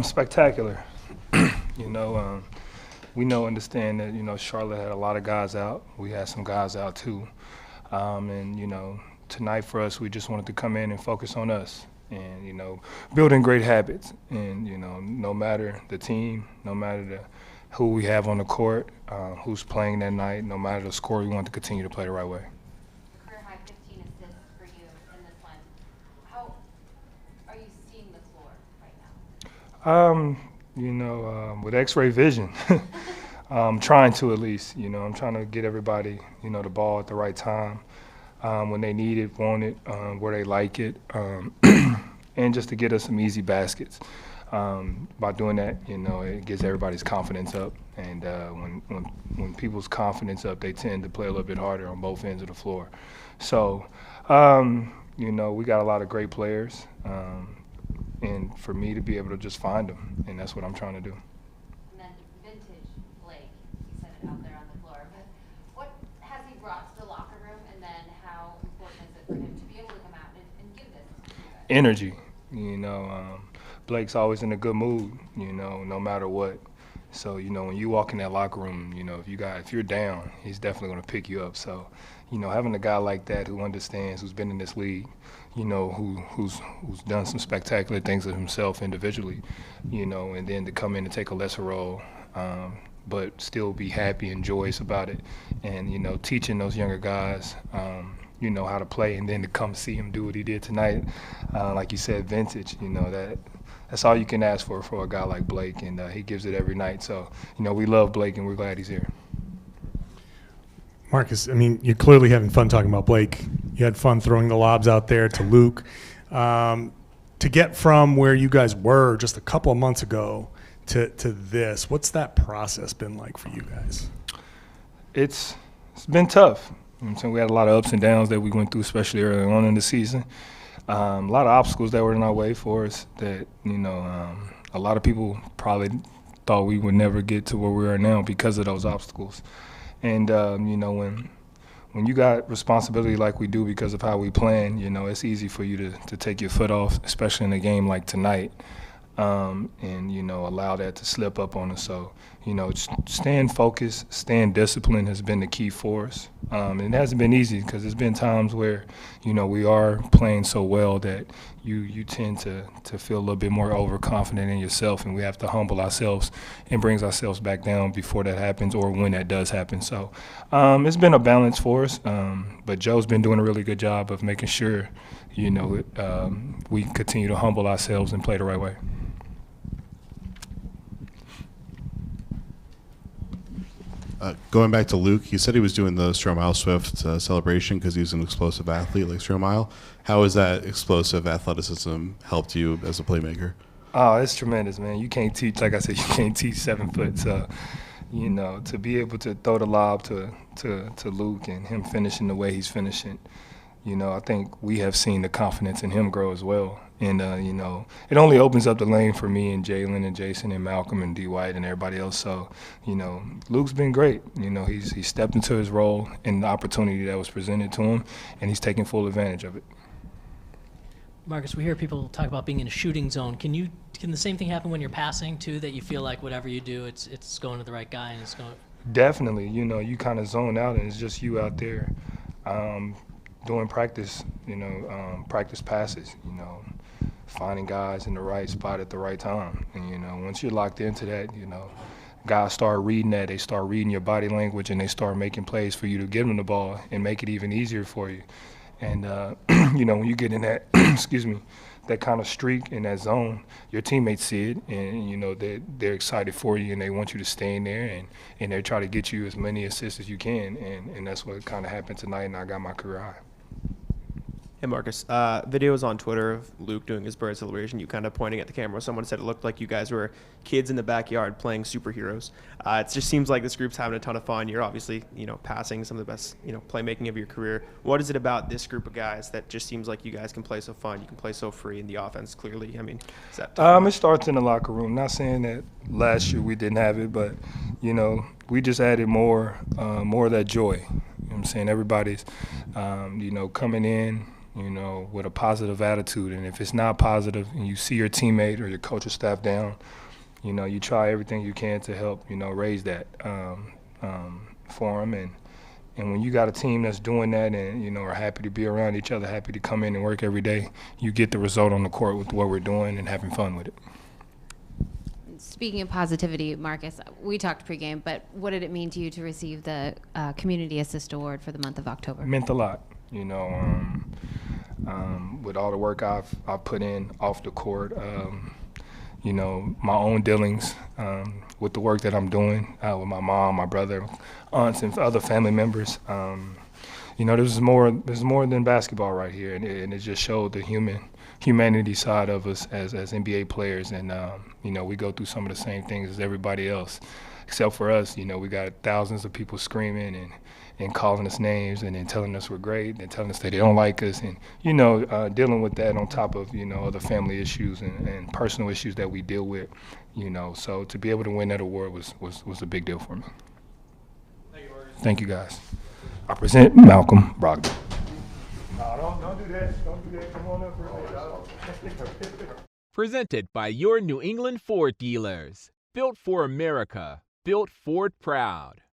Spectacular. you know, um, understand that, Charlotte had a lot of guys out. We had some guys out too. And, tonight for us, we just wanted to come in and focus on us and, building great habits. And, no matter the team, no matter who we have on the court, who's playing that night, no matter the score, we want to continue to play the right way. Career high 15 assists for you in this one. How are you seeing the floor right now? With X-ray vision, trying to at least, I'm trying to get everybody, the ball at the right time, when they need it, want it, where they like it, and just to get us some easy baskets. By doing that, it gets everybody's confidence up, and when people's confidence up, they tend to play a little bit harder on both ends of the floor. So, we got a lot of great players. And for me to be able to just find them, and that's what I'm trying to do. And then vintage Blake, you said it out there on the floor, but what has he brought to the locker room, and then how important is it for him to be able to come out and give this to you guys? Energy, Blake's always in a good mood, no matter what. So, when you walk in that locker room, if you're down, he's definitely going to pick you up. So, having a guy like that who understands, who's been in this league, who's done some spectacular things of himself individually, and then to come in and take a lesser role, but still be happy and joyous about it, and teaching those younger guys, how to play, and then to come see him do what he did tonight, like you said, vintage, that's all you can ask for a guy like Blake, and he gives it every night. So, we love Blake, and we're glad he's here. Marcus, I mean, you're clearly having fun talking about Blake. You had fun throwing the lobs out there to Luke. To get from where you guys were just a couple of months ago to this, what's that process been like for you guys? It's been tough. So we had a lot of ups and downs that we went through, especially early on in the season. A lot of obstacles that were in our way for us that, a lot of people probably thought we would never get to where we are now because of those obstacles. And, when you got responsibility like we do because of how we plan, it's easy for you to take your foot off, especially in a game like tonight, and, allow that to slip up on us. So, staying focused, staying disciplined has been the key for us. And it hasn't been easy because there's been times where, we are playing so well that you tend to feel a little bit more overconfident in yourself, and we have to humble ourselves and brings ourselves back down before that happens or when that does happen. So it's been a balance for us, but Joe's been doing a really good job of making sure, we continue to humble ourselves and play the right way. Going back to Luke, he said he was doing the Stromile Swift celebration because he's an explosive athlete like Stromile. How has that explosive athleticism helped you as a playmaker? Oh, it's tremendous, man. You can't teach, like I said, you can't teach 7 foot. So, to be able to throw the lob to Luke and him finishing the way he's finishing, I think we have seen the confidence in him grow as well. And, it only opens up the lane for me and Jalen and Jason and Malcolm and D. White and everybody else. So, Luke's been great. He's stepped into his role and the opportunity that was presented to him, and he's taking full advantage of it. Marcus, we hear people talk about being in a shooting zone. Can the same thing happen when you're passing too, that you feel like whatever you do, it's going to the right guy and it's going? Definitely. You kind of zone out and it's just you out there doing practice, practice passes, finding guys in the right spot at the right time. And, once you're locked into that, guys start reading that. They start reading your body language, and they start making plays for you to give them the ball and make it even easier for you. And, when you get in that, that kind of streak in that zone, your teammates see it, and, they're excited for you, and they want you to stay in there, and they try to get you as many assists as you can. And that's what kind of happened tonight, and I got my career high. Hey, Marcus. Videos on Twitter of Luke doing his bird celebration, you kind of pointing at the camera. Someone said it looked like you guys were kids in the backyard playing superheroes. It just seems like this group's having a ton of fun. You're obviously, passing some of the best, playmaking of your career. What is it about this group of guys that just seems like you guys can play so fun, you can play so free in the offense, clearly? I mean, is that it starts in the locker room. Not saying that last year we didn't have it, but, we just added more of that joy. You know what I'm saying? Everybody's, coming in, with a positive attitude. And if it's not positive and you see your teammate or your coach or staff down, you try everything you can to help, raise that for them. And when you got a team that's doing that and, are happy to be around each other, happy to come in and work every day, you get the result on the court with what we're doing and having fun with it. Speaking of positivity, Marcus, we talked pregame, but what did it mean to you to receive the Community Assist Award for the month of October? It meant a lot, with all the work I've put in off the court, my own dealings with the work that I'm doing with my mom, my brother, aunts, and other family members. There's more than basketball right here, and it just showed the humanity side of us as NBA players, and we go through some of the same things as everybody else, except for us. We got thousands of people screaming and calling us names and then telling us we're great and telling us that they don't like us, and dealing with that on top of other family issues and personal issues that we deal with. So to be able to win that award was a big deal for me. Thank you, guys. I present Malcolm Brogdon. No, don't do that. Don't do that. Come on up here. Presented by your New England Ford dealers. Built for America. Built Ford proud.